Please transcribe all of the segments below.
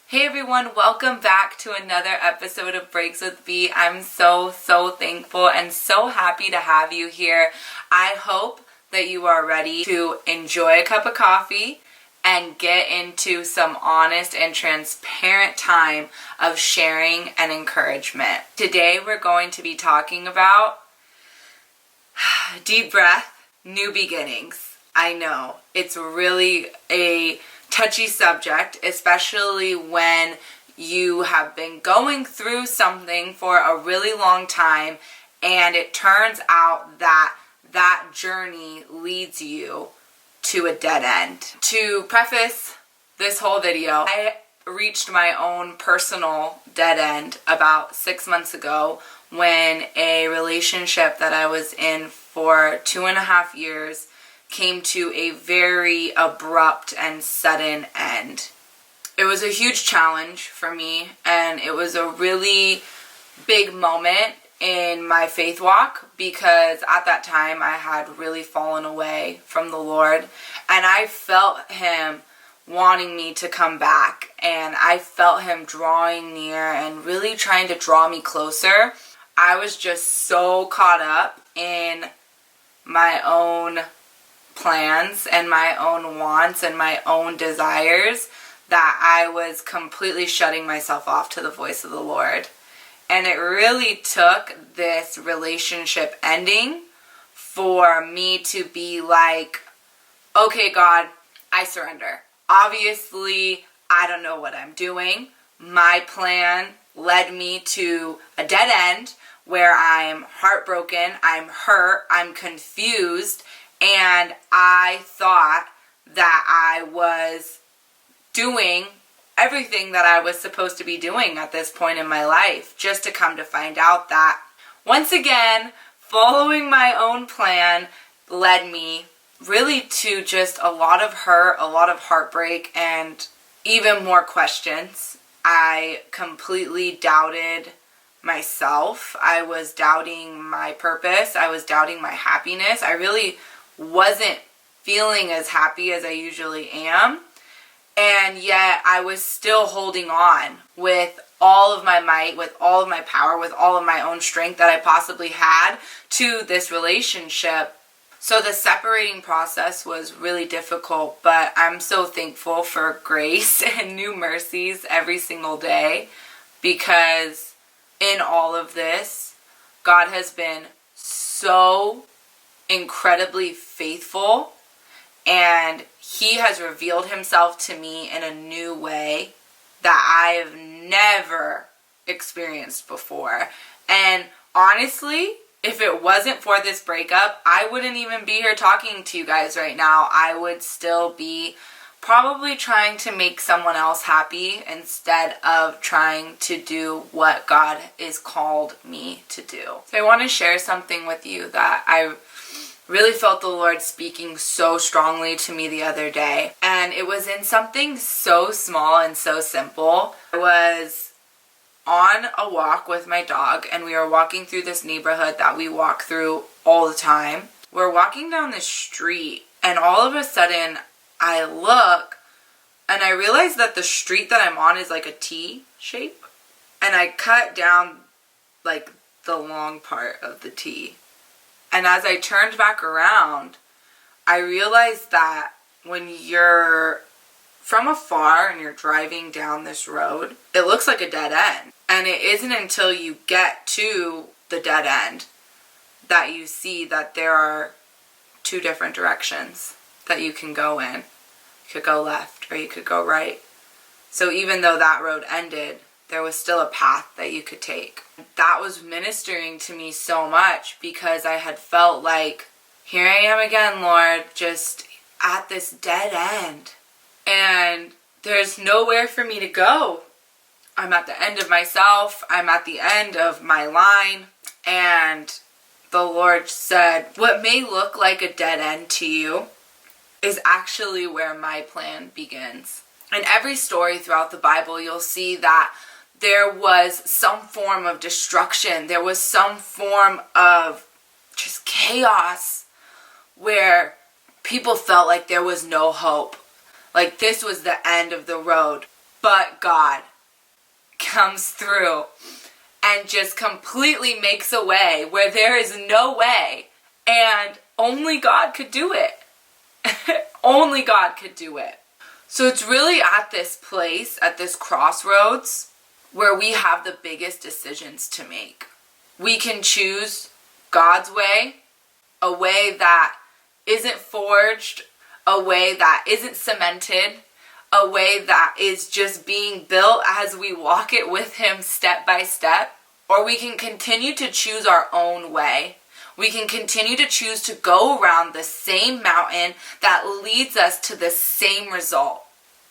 Hey everyone, welcome back to another episode of Breaks with B. I'm so thankful and so happy to have you here. I hope that you are ready to enjoy a cup of coffee and get into some honest and transparent time of sharing and encouragement. Today we're going to be talking about deep breath, new beginnings. I know, it's really a touchy subject, especially when you have been going through something for a really long time and it turns out that that journey leads you to a dead end. To preface this whole video, I reached my own personal dead end about 6 months ago when a relationship that I was in for 2.5 years came to a very abrupt and sudden end. It was a huge challenge for me, and it was a really big moment in my faith walk because at that time I had really fallen away from the Lord, and I felt Him wanting me to come back, and I felt Him drawing near and really trying to draw me closer. I was just so caught up in my own plans and my own wants and my own desires that I was completely shutting myself off to the voice of the Lord. And it really took this relationship ending for me to be like, okay, God, I surrender. Obviously, I don't know what I'm doing. My plan led me to a dead end where I'm heartbroken, I'm hurt, I'm confused, and I thought that I was doing everything that I was supposed to be doing at this point in my life, just to come to find out that, once again, following my own plan led me really to just a lot of hurt, a lot of heartbreak, and even more questions. I completely doubted myself. I was doubting my purpose. I was doubting my happiness. I really wasn't feeling as happy as I usually am, and yet I was still holding on with all of my might, with all of my power, with all of my own strength that I possibly had to this relationship. So the separating process was really difficult, but I'm so thankful for grace and new mercies every single day, because in all of this, God has been so incredibly faithful, and He has revealed Himself to me in a new way that I have never experienced before. And honestly, if it wasn't for this breakup, I wouldn't even be here talking to you guys right now. I would still be probably trying to make someone else happy instead of trying to do what God is called me to do. So I want to share something with you that I really felt the Lord speaking so strongly to me the other day. And it was in something so small and so simple. I was on a walk with my dog, and we were walking through this neighborhood that we walk through all the time. We're walking down the street, and all of a sudden I look and I realize that the street that I'm on is like a T shape, and I cut down like the long part of the T. And as I turned back around, I realized that when you're from afar and you're driving down this road, it looks like a dead end. And it isn't until you get to the dead end that you see that there are two different directions that you can go in. You could go left or you could go right. So even though that road ended, there was still a path that you could take. That was ministering to me so much, because I had felt like, here I am again, Lord, just at this dead end. And there's nowhere for me to go. I'm at the end of myself. I'm at the end of my line. And the Lord said, what may look like a dead end to you is actually where my plan begins. In every story throughout the Bible, you'll see that there was some form of destruction. There was some form of just chaos where people felt like there was no hope. Like this was the end of the road. but God comes through and just completely makes a way where there is no way, and only God could do it. Only God could do it. So it's really at this place, at this crossroads, where we have the biggest decisions to make. We can choose God's way, a way that isn't forged, a way that isn't cemented, a way that is just being built as we walk it with Him step by step. Or we can continue to choose our own way. We can continue to choose to go around the same mountain that leads us to the same result.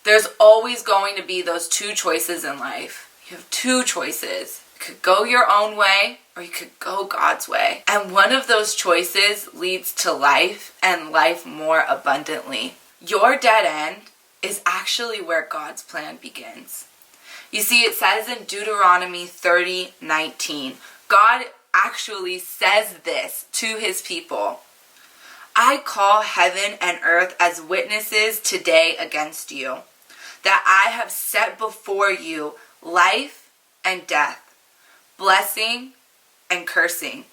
There's always going to be those two choices in life. You have two choices. You could go your own way, or you could go God's way. And one of those choices leads to life, and life more abundantly. Your dead end is actually where God's plan begins. You see, it says in Deuteronomy 30:19, God actually says this to His people. I call heaven and earth as witnesses today against you, that I have set before you life and death, blessing and cursing.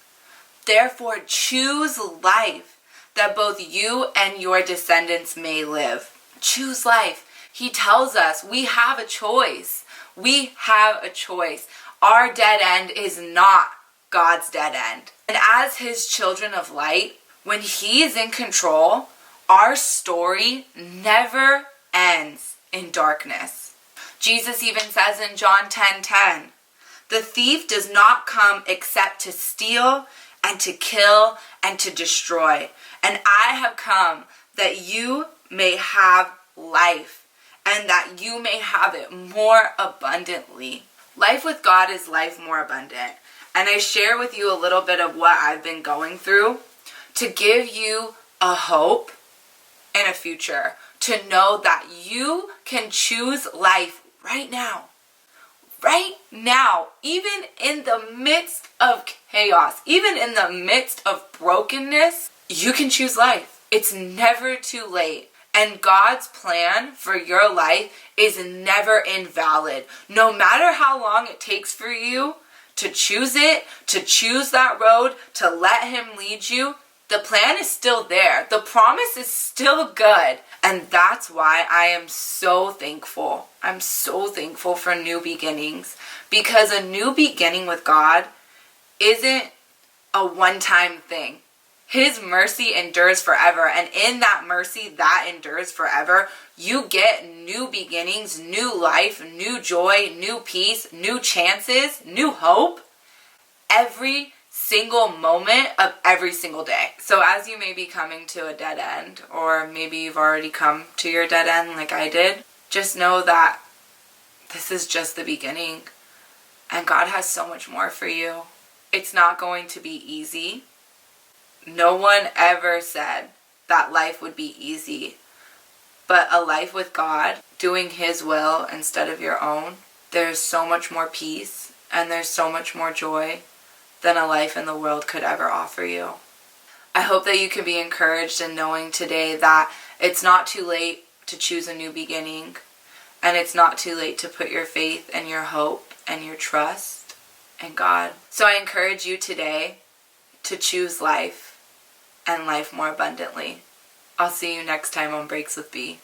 Therefore choose life, that both you and your descendants may live. Choose life. He tells us we have a choice. We have a choice. Our dead end is not God's dead end. And as His children of light, when He is in control, our story never ends in darkness. Jesus even says in John 10:10, the thief does not come except to steal and to kill and to destroy. And I have come that you may have life, and that you may have it more abundantly. Life with God is life more abundant. And I share with you a little bit of what I've been going through to give you a hope and a future. To know that you can choose life right now. Right now. Even in the midst of chaos. Even in the midst of brokenness. You can choose life. It's never too late. And God's plan for your life is never invalid. No matter how long it takes for you to choose it, to choose that road, to let Him lead you, the plan is still there. The promise is still good. And that's why I am so thankful. I'm so thankful for new beginnings. Because a new beginning with God isn't a one-time thing. His mercy endures forever. And in that mercy that endures forever, you get new beginnings, new life, new joy, new peace, new chances, new hope every single moment of every single day. So as you may be coming to a dead end, or maybe you've already come to your dead end like I did, just know that this is just the beginning. And God has so much more for you. It's not going to be easy. No one ever said that life would be easy. But a life with God, doing His will instead of your own, there's so much more peace and there's so much more joy than a life in the world could ever offer you. I hope that you can be encouraged in knowing today that it's not too late to choose a new beginning, and it's not too late to put your faith and your hope and your trust in God. So I encourage you today to choose life and life more abundantly. I'll see you next time on Breaks with B.